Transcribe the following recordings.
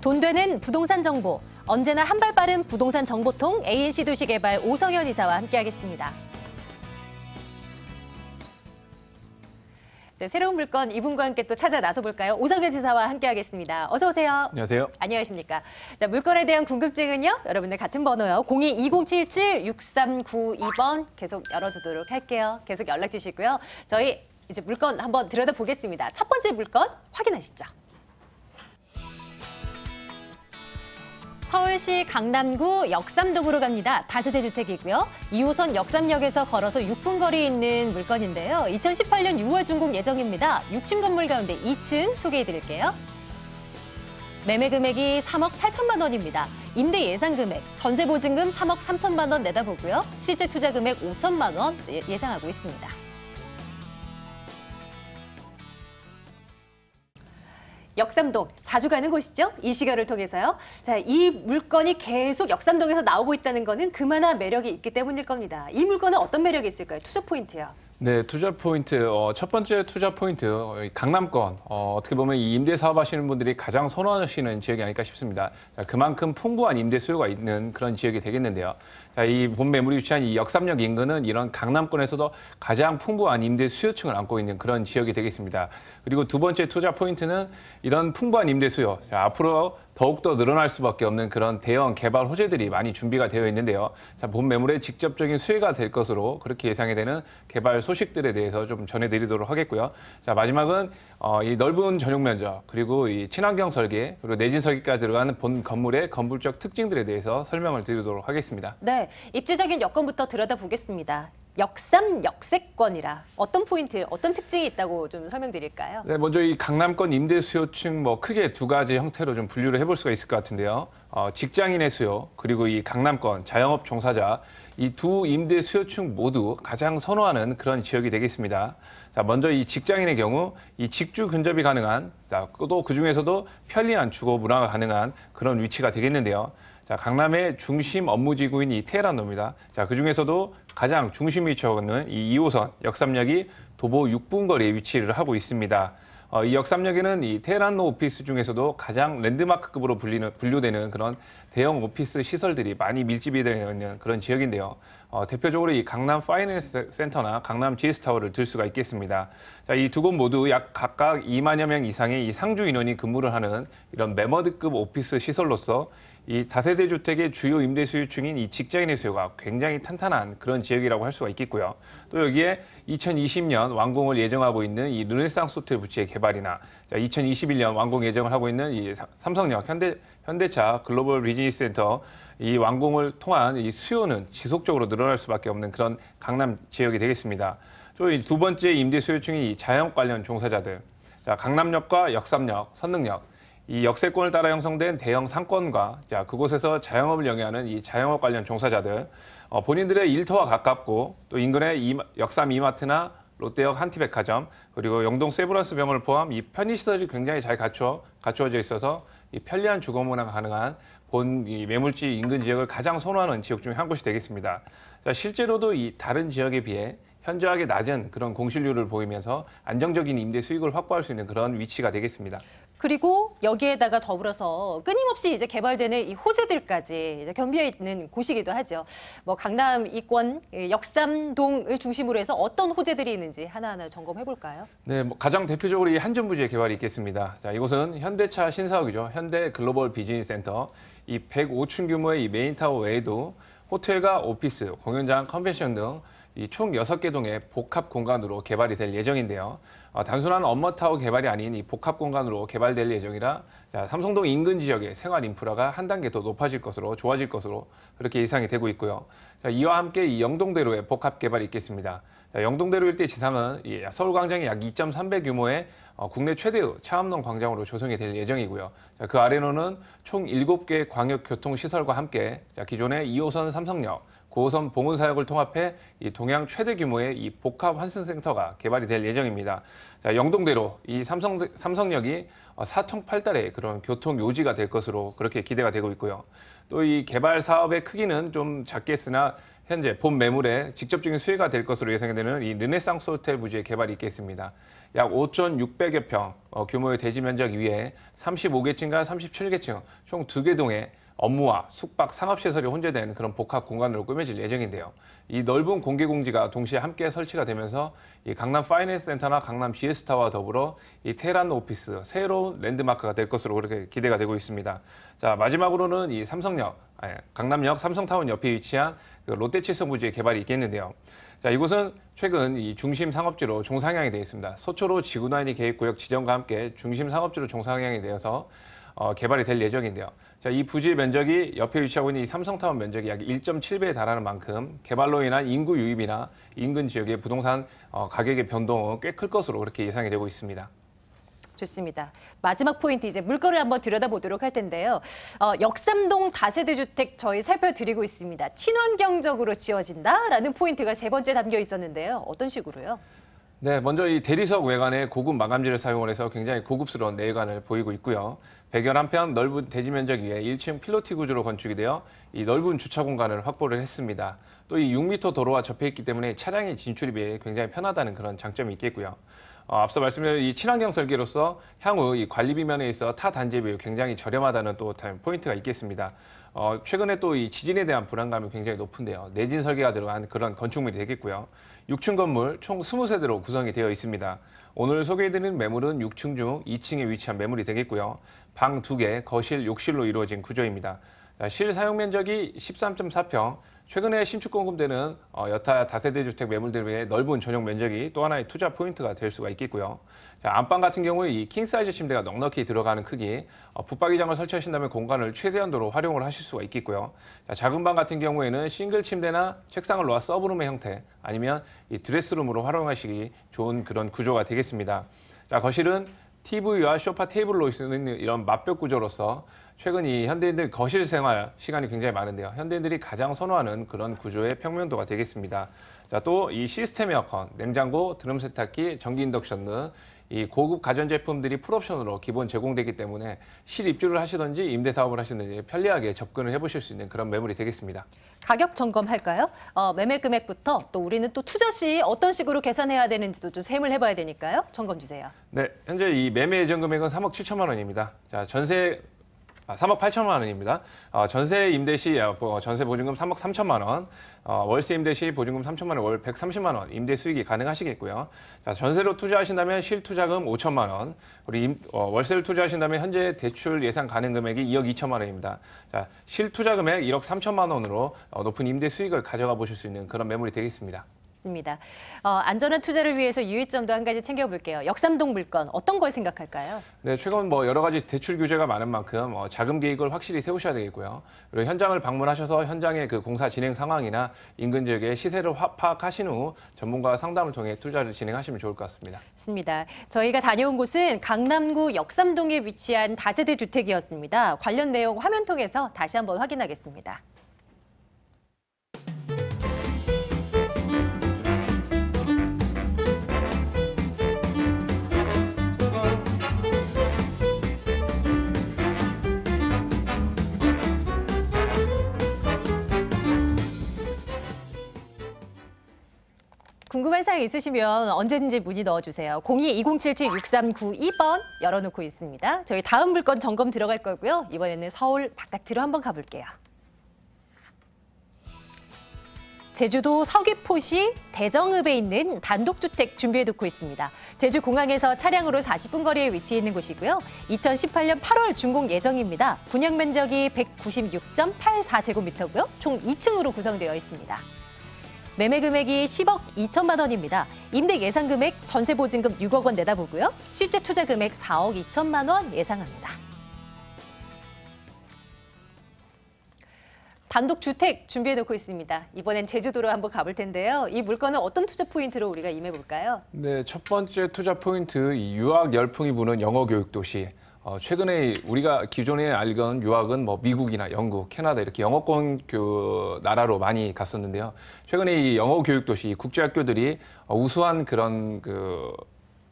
돈 되는 부동산 정보, 언제나 한 발 빠른 부동산 정보통 ANC 도시개발 오성현 이사와 함께하겠습니다. 네, 새로운 물건 이분과 함께 또 찾아 나서볼까요? 오성현 이사와 함께하겠습니다. 어서 오세요. 안녕하세요. 안녕하십니까. 자, 물건에 대한 궁금증은요. 여러분들 같은 번호요. 02-2077-6392번 계속 열어두도록 할게요. 계속 연락 주시고요. 저희 이제 물건 한번 들여다보겠습니다. 첫 번째 물건 확인하시죠. 서울시 강남구 역삼동으로 갑니다. 다세대 주택이고요. 2호선 역삼역에서 걸어서 6분 거리에 있는 물건인데요. 2018년 6월 준공 예정입니다. 6층 건물 가운데 2층 소개해드릴게요. 매매 금액이 3억 8천만 원입니다. 임대 예상 금액, 전세 보증금 3억 3천만 원 내다보고요. 실제 투자 금액 5천만 원 예상하고 있습니다. 역삼동, 자주 가는 곳이죠? 이 시간을 통해서요. 자, 이 물건이 계속 역삼동에서 나오고 있다는 거는 그만한 매력이 있기 때문일 겁니다. 이 물건은 어떤 매력이 있을까요? 투자 포인트요. 네, 투자 포인트. 첫 번째 투자 포인트, 강남권. 어떻게 보면 이 임대 사업하시는 분들이 가장 선호하시는 지역이 아닐까 싶습니다. 자, 그만큼 풍부한 임대 수요가 있는 그런 지역이 되겠는데요. 자, 이 본 매물이 위치한 이 역삼역 인근은 이런 강남권에서도 가장 풍부한 임대 수요층을 안고 있는 그런 지역이 되겠습니다. 그리고 두 번째 투자 포인트는 이런 풍부한 임대 수요. 자, 앞으로 더욱더 늘어날 수밖에 없는 그런 대형 개발 호재들이 많이 준비가 되어 있는데요. 자, 본 매물의 직접적인 수혜가 될 것으로 그렇게 예상이 되는 개발 소식들에 대해서 좀 전해드리도록 하겠고요. 자, 마지막은 이 넓은 전용 면적, 그리고 이 친환경 설계, 그리고 내진 설계까지 들어가는 본 건물의 건물적 특징들에 대해서 설명을 드리도록 하겠습니다. 네, 입지적인 여건부터 들여다보겠습니다. 역삼 역세권이라 어떤 포인트, 어떤 특징이 있다고 좀 설명드릴까요? 네, 먼저 이 강남권 임대 수요층 크게 두 가지 형태로 좀 분류를 해볼 수가 있을 것 같은데요. 직장인의 수요, 그리고 이 강남권 자영업 종사자, 이 두 임대 수요층 모두 가장 선호하는 그런 지역이 되겠습니다. 자, 먼저 이 직장인의 경우 이 직주 근접이 가능한, 또 그중에서도 편리한 주거 문화가 가능한 그런 위치가 되겠는데요. 자, 강남의 중심 업무지구인 이 테헤란로입니다. 자, 그중에서도 가장 중심 위치하고 있는 이 2호선 역삼역이 도보 6분 거리에 위치를 하고 있습니다. 이 역삼역에는 이 테헤란로 오피스 중에서도 가장 랜드마크급으로 분류되는 그런 대형 오피스 시설들이 많이 밀집이 되어 있는 그런 지역인데요. 대표적으로 이 강남 파이낸스 센터나 강남 GS타워를 들 수가 있겠습니다. 자, 이 두 곳 모두 약 각각 2만여 명 이상의 이 상주 인원이 근무를 하는 이런 매머드급 오피스 시설로서 이 다세대 주택의 주요 임대 수요층인 이 직장인의 수요가 굉장히 탄탄한 그런 지역이라고 할 수가 있겠고요. 또 여기에 2020년 완공을 예정하고 있는 이 르네상스 호텔 부지의 개발이나 2021년 완공 예정을 하고 있는 이 삼성역 현대차 글로벌 비즈니스 센터 이 완공을 통한 이 수요는 지속적으로 늘어날 수밖에 없는 그런 강남 지역이 되겠습니다. 또 이 두 번째 임대 수요층이 이 자영업 관련 종사자들. 자, 강남역과 역삼역, 선릉역. 이 역세권을 따라 형성된 대형 상권과 그곳에서 자영업을 영위하는 이 자영업 관련 종사자들, 본인들의 일터와 가깝고 또 인근의 역삼 이마트나 롯데역 한티백화점, 그리고 영동 세브란스 병원을 포함 이 편의시설이 굉장히 잘 갖추어져 있어서 이 편리한 주거 문화가 가능한 본 이 매물지 인근 지역을 가장 선호하는 지역 중에 한 곳이 되겠습니다. 자, 실제로도 이 다른 지역에 비해 현저하게 낮은 그런 공실률을 보이면서 안정적인 임대 수익을 확보할 수 있는 그런 위치가 되겠습니다. 그리고 여기에다가 더불어서 끊임없이 이제 개발되는 이 호재들까지 이제 겸비해 있는 곳이기도 하죠. 뭐 강남 이권, 역삼동을 중심으로 해서 어떤 호재들이 있는지 하나하나 점검해 볼까요? 네, 가장 대표적으로 이 한전부지의 개발이 있겠습니다. 자, 이곳은 현대차 신사옥이죠. 현대 글로벌 비즈니스 센터. 이 105층 규모의 이 메인타워 외에도 호텔과 오피스, 공연장, 컨벤션 등 이 총 6개 동의 복합 공간으로 개발이 될 예정인데요. 단순한 업무타워 개발이 아닌 이 복합 공간으로 개발될 예정이라 삼성동 인근 지역의 생활 인프라가 한 단계 더 좋아질 것으로 그렇게 예상이 되고 있고요. 자, 이와 함께 이 영동대로의 복합 개발이 있겠습니다. 자, 영동대로 일대 지상은 이 서울광장이 약 2.3배 규모의 국내 최대의 차암동 광장으로 조성이 될 예정이고요. 자, 그 아래로는 총 7개의 광역교통시설과 함께 기존의 2호선 삼성역, 9호선 봉은사역을 통합해 이 동양 최대 규모의 이 복합 환승센터가 개발이 될 예정입니다. 자, 영동대로 이 삼성역이 사통팔달의 그런 교통 요지가 될 것으로 그렇게 기대가 되고 있고요. 또 이 개발 사업의 크기는 좀 작겠으나 현재 본 매물에 직접적인 수혜가 될 것으로 예상되는 이 르네상스 호텔 부지의 개발이 있겠습니다. 약 5,600여 평 규모의 대지 면적 위에 35개층과 37개층 총 2개 동의 업무와 숙박, 상업시설이 혼재된 그런 복합 공간으로 꾸며질 예정인데요. 이 넓은 공개 공지가 동시에 함께 설치가 되면서 이 강남 파이낸스 센터나 강남 GS타와 더불어 이 테헤란 오피스 새로운 랜드마크가 될 것으로 그렇게 기대가 되고 있습니다. 자, 마지막으로는 이 강남역 삼성타운 옆에 위치한 그 롯데칠성 부지의 개발이 있겠는데요. 자, 이곳은 최근 이 중심 상업지로 종상향이 되어 있습니다. 서초로 지구단위 계획구역 지정과 함께 중심 상업지로 종상향이 되어서 개발이 될 예정인데요. 자, 이 부지의 면적이 옆에 위치하고 있는 이 삼성타운 면적이 약 1.7배에 달하는 만큼 개발로 인한 인구 유입이나 인근 지역의 부동산 가격의 변동은 꽤 클 것으로 그렇게 예상이 되고 있습니다. 좋습니다. 마지막 포인트 이제 물건을 한번 들여다보도록 할 텐데요. 역삼동 다세대 주택 저희 살펴드리고 있습니다. 친환경적으로 지어진다라는 포인트가 세 번째 담겨 있었는데요. 어떤 식으로요? 네, 먼저 이 대리석 외관에 고급 마감재를 사용을 해서 굉장히 고급스러운 내관을 보이고 있고요. 백열 한편 넓은 대지 면적 위에 1층 필로티 구조로 건축이 되어 이 넓은 주차 공간을 확보를 했습니다. 또 이 6m 도로와 접해 있기 때문에 차량의 진출입에 굉장히 편하다는 그런 장점이 있겠고요. 앞서 말씀드린 이 친환경 설계로서 향후 이 관리비 면에 있어 타 단지에 비해 굉장히 저렴하다는 또 포인트가 있겠습니다. 최근에 또 이 지진에 대한 불안감이 굉장히 높은데요. 내진 설계가 들어간 그런 건축물이 되겠고요. 6층 건물 총 20세대로 구성이 되어 있습니다. 오늘 소개해드리는 매물은 6층 중 2층에 위치한 매물이 되겠고요. 방 2개, 거실, 욕실로 이루어진 구조입니다. 실 사용 면적이 13.4평, 최근에 신축 공급되는 여타 다세대 주택 매물들 외에 넓은 전용 면적이 또 하나의 투자 포인트가 될 수가 있겠고요. 자, 안방 같은 경우에 이 킹사이즈 침대가 넉넉히 들어가는 크기, 붙박이장을 설치하신다면 공간을 최대한도로 활용을 하실 수가 있겠고요. 자, 작은 방 같은 경우에는 싱글 침대나 책상을 놓아 서브룸의 형태, 아니면 이 드레스룸으로 활용하시기 좋은 그런 구조가 되겠습니다. 자, 거실은 TV와 소파 테이블로 쓰는 이런 맞벽 구조로서 최근 이 현대인들 거실 생활 시간이 굉장히 많은데요. 현대인들이 가장 선호하는 그런 구조의 평면도가 되겠습니다. 자, 또 이 시스템 에어컨, 냉장고, 드럼 세탁기, 전기 인덕션 등 이 고급 가전제품들이 풀옵션으로 기본 제공되기 때문에 실입주를 하시든지 임대 사업을 하시든지 편리하게 접근을 해보실 수 있는 그런 매물이 되겠습니다. 가격 점검할까요? 매매 금액부터 또 우리는 또 투자 시 어떤 식으로 계산해야 되는지도 좀 셈을 해봐야 되니까요. 점검 주세요. 네, 현재 이 매매 예정 금액은 3억 7천만 원입니다. 자, 3억 8천만 원입니다. 전세 임대 시 전세 보증금 3억 3천만 원, 월세 임대 시 보증금 3천만 원, 월 130만 원 임대 수익이 가능하시겠고요. 자, 전세로 투자하신다면 실투자금 5천만 원, 그리고 월세를 투자하신다면 현재 대출 예상 가능 금액이 2억 2천만 원입니다. 자, 실투자 금액 1억 3천만 원으로 높은 임대 수익을 가져가 보실 수 있는 그런 매물이 되겠습니다. 입니다. 안전한 투자를 위해서 유의점도 한 가지 챙겨볼게요. 역삼동 물건 어떤 걸 생각할까요? 네, 최근 여러 가지 대출 규제가 많은 만큼 자금 계획을 확실히 세우셔야 되겠고요. 그리고 현장을 방문하셔서 현장의 그 공사 진행 상황이나 인근 지역의 시세를 파악하신 후 전문가 상담을 통해 투자를 진행하시면 좋을 것 같습니다. 맞습니다. 저희가 다녀온 곳은 강남구 역삼동에 위치한 다세대 주택이었습니다. 관련 내용 화면 통해서 다시 한번 확인하겠습니다. 궁금한 사항 있으시면 언제든지 문의 넣어주세요. 02-2077-6392번 열어놓고 있습니다. 저희 다음 물건 점검 들어갈 거고요. 이번에는 서울 바깥으로 한번 가볼게요. 제주도 서귀포시 대정읍에 있는 단독주택 준비해놓고 있습니다. 제주공항에서 차량으로 40분 거리에 위치해 있는 곳이고요. 2018년 8월 준공 예정입니다. 분양 면적이 196.84제곱미터고요. 총 2층으로 구성되어 있습니다. 매매 금액이 10억 2천만 원입니다. 임대 예상 금액 전세 보증금 6억 원 내다보고요. 실제 투자 금액 4억 2천만 원 예상합니다. 단독 주택 준비해 놓고 있습니다. 이번엔 제주도로 한번 가볼 텐데요. 이 물건은 어떤 투자 포인트로 우리가 임해 볼까요? 네, 첫 번째 투자 포인트 이 유학 열풍이 부는 영어 교육 도시. 최근에 우리가 기존에 알던 유학은 미국이나 영국, 캐나다 이렇게 영어권 나라로 많이 갔었는데요. 최근에 이 영어 교육 도시 국제학교들이 우수한 그런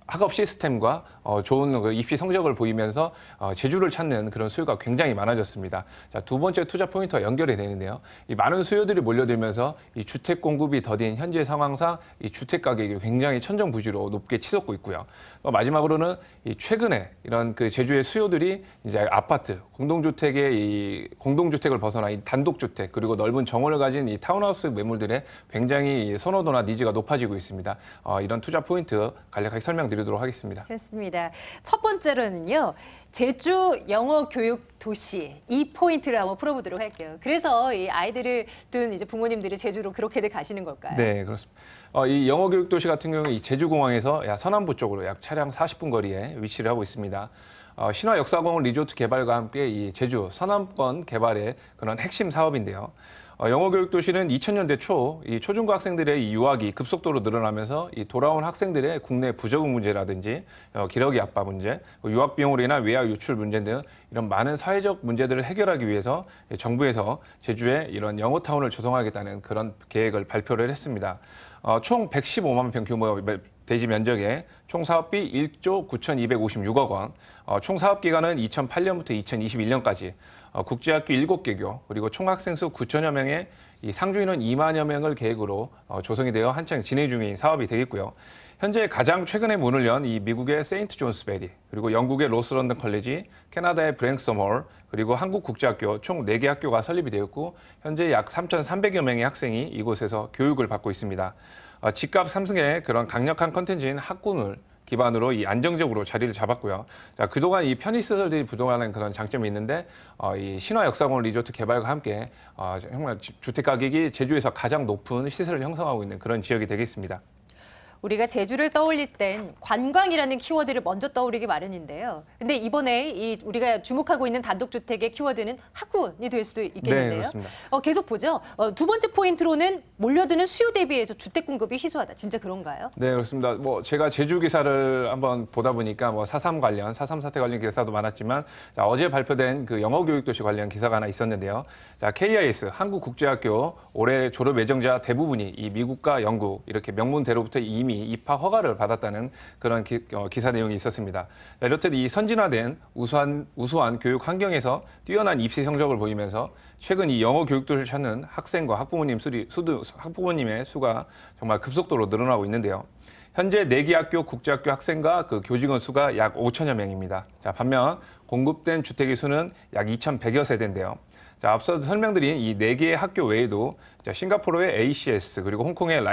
학업 시스템과 좋은 그 입시 성적을 보이면서 제주를 찾는 그런 수요가 굉장히 많아졌습니다. 자, 두 번째 투자 포인트와 연결이 되는데요. 이 많은 수요들이 몰려들면서 이 주택 공급이 더딘 현재 상황상 이 주택 가격이 굉장히 천정부지로 높게 치솟고 있고요. 마지막으로는 이 최근에 이런 그 제주의 수요들이 이제 아파트, 공동주택을 벗어나 이 단독주택 그리고 넓은 정원을 가진 이 타운하우스 매물들의 굉장히 선호도나 니즈가 높아지고 있습니다. 이런 투자 포인트 간략하게 설명드리도록 하겠습니다. 그렇습니다. 첫 번째로는요. 제주 영어 교육 도시 이 포인트를 한번 풀어보도록 할게요. 그래서 이 아이들을 둔 이제 부모님들이 제주로 그렇게들 가시는 걸까요? 네, 그렇습니다. 이 영어 교육 도시 같은 경우는 이 제주공항에서 서남부 쪽으로 약 차량 40분 거리에 위치를 하고 있습니다. 신화 역사공원 리조트 개발과 함께 이 제주 서남권 개발의 그런 핵심 사업인데요. 영어 교육 도시는 2000년대 초 이 초중고 학생들의 이 유학이 급속도로 늘어나면서 이 돌아온 학생들의 국내 부적응 문제라든지 기러기 아빠 문제, 유학 비용으로 인한 외화 유출 문제 등 이런 많은 사회적 문제들을 해결하기 위해서 정부에서 제주에 이런 영어타운을 조성하겠다는 그런 계획을 발표를 했습니다. 총 115만 평 규모 대지 면적에 총 사업비 1조 9,256억 원, 총 사업 기간은 2008년부터 2021년까지 국제학교 7개교 그리고 총 학생 수 9천여 명의 이 상주 인원 2만여 명을 계획으로 조성이 되어 한창 진행 중인 사업이 되겠고요. 현재 가장 최근에 문을 연 이 미국의 세인트 존스베리, 그리고 영국의 로스런던 컬리지, 캐나다의 브랭섬홀, 그리고 한국국제학교 총 4개 학교가 설립이 되었고 현재 약 3,300여 명의 학생이 이곳에서 교육을 받고 있습니다. 집값 상승의 그런 강력한 컨텐츠인 학군을 기반으로 이 안정적으로 자리를 잡았고요. 자, 그동안 이 편의시설들이 부족한 그런 장점이 있는데 이 신화 역사공원 리조트 개발과 함께 정말 주택 가격이 제주에서 가장 높은 시세를 형성하고 있는 그런 지역이 되겠습니다. 우리가 제주를 떠올릴 땐 관광이라는 키워드를 먼저 떠오르기 마련인데요. 근데 이번에 우리가 주목하고 있는 단독주택의 키워드는 학군이 될 수도 있겠는데요. 네, 그렇습니다. 계속 보죠. 두 번째 포인트로는 몰려드는 수요 대비해서 주택 공급이 희소하다. 진짜 그런가요? 네, 그렇습니다. 제가 제주 기사를 한번 보다 보니까 4.3 사태 관련 기사도 많았지만 어제 발표된 그 영어 교육 도시 관련 기사가 하나 있었는데요. 자, KIS 한국국제학교 올해 졸업 예정자 대부분이 이 미국과 영국 이렇게 명문대로부터 이미 입학 허가를 받았다는 그런 기사 내용이 있었습니다. 이렇듯 이 선진화된 우수한 교육 환경에서 뛰어난 입시 성적을 보이면서 최근 이 영어 교육 도시를 찾는 학생과 학부모님의 수가 정말 급속도로 늘어나고 있는데요. 현재 4개 학교 국제학교 학생과 그 교직원 수가 약 5천여 명입니다. 자, 반면 공급된 주택의 수는 약 2,100여 세대인데요. 자, 앞서 설명드린 이 4개의 학교 외에도 싱가포르의 ACS 그리고 홍콩의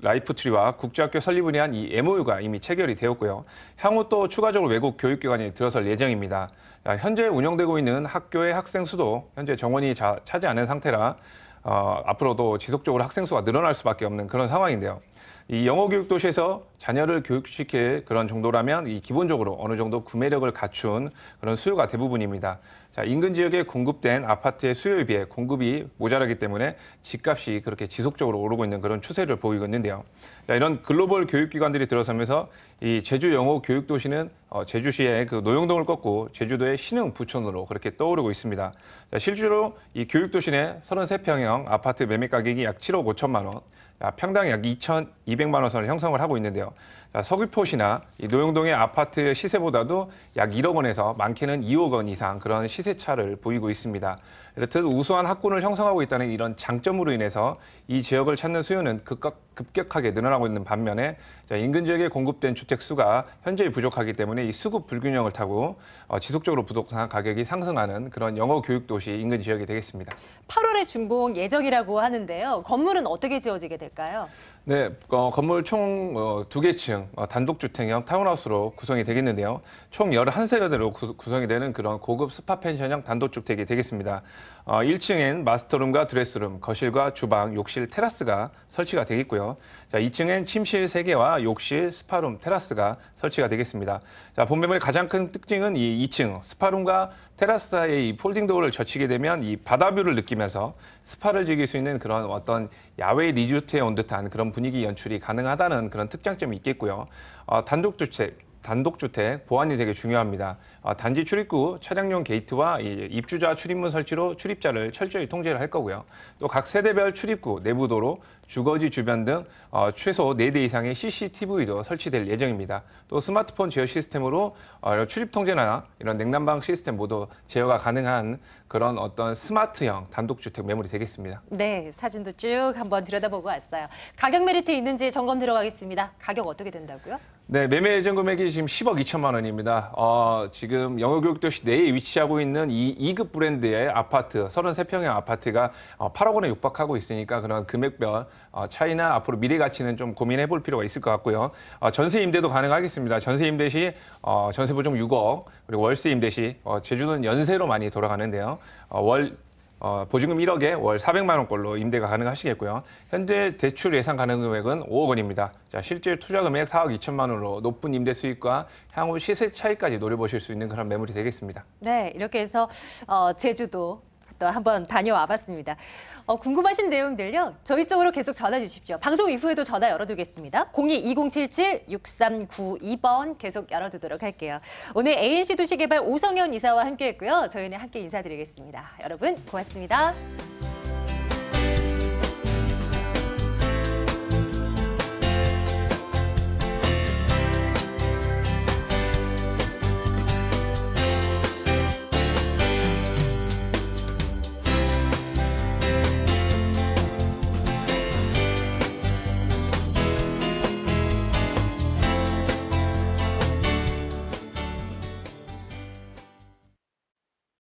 라이프트리와 국제학교 설립을 위한 이 MOU가 이미 체결이 되었고요. 향후 또 추가적으로 외국 교육기관이 들어설 예정입니다. 자, 현재 운영되고 있는 학교의 학생 수도 현재 정원이 차지 않은 상태라 앞으로도 지속적으로 학생 수가 늘어날 수밖에 없는 그런 상황인데요. 이 영어 교육 도시에서 자녀를 교육시킬 그런 정도라면 이 기본적으로 어느 정도 구매력을 갖춘 그런 수요가 대부분입니다. 자, 인근 지역에 공급된 아파트의 수요에 비해 공급이 모자라기 때문에 집값이 그렇게 지속적으로 오르고 있는 그런 추세를 보이고 있는데요. 자, 이런 글로벌 교육기관들이 들어서면서 이 제주 영어 교육 도시는 제주시의 그 노영동을 꺾고 제주도의 신흥 부촌으로 그렇게 떠오르고 있습니다. 자, 실제로 이 교육 도시 내 33평형 아파트 매매 가격이 약 7억 5천만 원, 평당 약 2,200만 원 선을 형성을 하고 있는데요. 서귀포시나 이 노영동의 아파트 시세보다도 약 1억 원에서 많게는 2억 원 이상 그런 시세차를 보이고 있습니다. 이렇듯 우수한 학군을 형성하고 있다는 이런 장점으로 인해서 이 지역을 찾는 수요는 급격하게 늘어나고 있는 반면에 인근 지역에 공급된 주택 수가 현저히 부족하기 때문에 이 수급 불균형을 타고 지속적으로 부동산 가격이 상승하는 그런 영어 교육 도시 인근 지역이 되겠습니다. 8월에 준공 예정이라고 하는데요. 건물은 어떻게 지어지게 될까요? 네, 건물 총 2개 층 단독주택형 타운하우스로 구성이 되겠는데요. 총 11세대로 구성이 되는 그런 고급 스파 펜션형 단독주택이 되겠습니다. 1층엔 마스터룸과 드레스룸, 거실과 주방, 욕실, 테라스가 설치가 되겠고요. 자, 2층엔 침실 3개와 욕실, 스파룸, 테라스가 설치가 되겠습니다. 자, 본매물의 가장 큰 특징은 이 2층 스파룸과 테라스 사이의 이 폴딩 도어를 젖히게 되면 이 바다뷰를 느끼면서 스파를 즐길 수 있는 그런 어떤 야외 리조트에 온 듯한 그런 분위기 연출이 가능하다는 그런 특장점이 있겠고요. 단독주택 단독주택 보안이 되게 중요합니다. 단지 출입구 차량용 게이트와 이 입주자 출입문 설치로 출입자를 철저히 통제를 할 거고요. 또 각 세대별 출입구, 내부도로, 주거지 주변 등 최소 4대 이상의 CCTV도 설치될 예정입니다. 또 스마트폰 제어 시스템으로 출입 통제나 이런 냉난방 시스템 모두 제어가 가능한 그런 어떤 스마트형 단독주택 매물이 되겠습니다. 네, 사진도 쭉 한번 들여다보고 왔어요. 가격 메리트 있는지 점검 들어가겠습니다. 가격 어떻게 된다고요? 네, 매매 예정 금액이 지금 10억 2천만 원입니다. 지금 영어교육도시 내에 위치하고 있는 이 2급 브랜드의 아파트, 33평형 아파트가 8억 원에 육박하고 있으니까 그런 금액별 차이나 앞으로 미래 가치는 좀 고민해 볼 필요가 있을 것 같고요. 전세 임대도 가능하겠습니다. 전세 임대 시 전세 보증 6억, 그리고 월세 임대 시 제주도는 연세로 많이 돌아가는데요. 보증금 1억에 월 400만 원꼴로 임대가 가능하시겠고요. 현재 대출 예상 가능 금액은 5억 원입니다. 자, 실제 투자 금액 4억 2천만 원으로 높은 임대 수익과 향후 시세 차이까지 노려보실 수 있는 그런 매물이 되겠습니다. 네, 이렇게 해서 제주도 또 한번 다녀와 봤습니다. 궁금하신 내용들요, 저희 쪽으로 계속 전화 주십시오. 방송 이후에도 전화 열어두겠습니다. 02-2077-6392번 계속 열어두도록 할게요. 오늘 ANC 도시개발 오성현 이사와 함께했고요. 저희는 함께 인사드리겠습니다. 여러분 고맙습니다.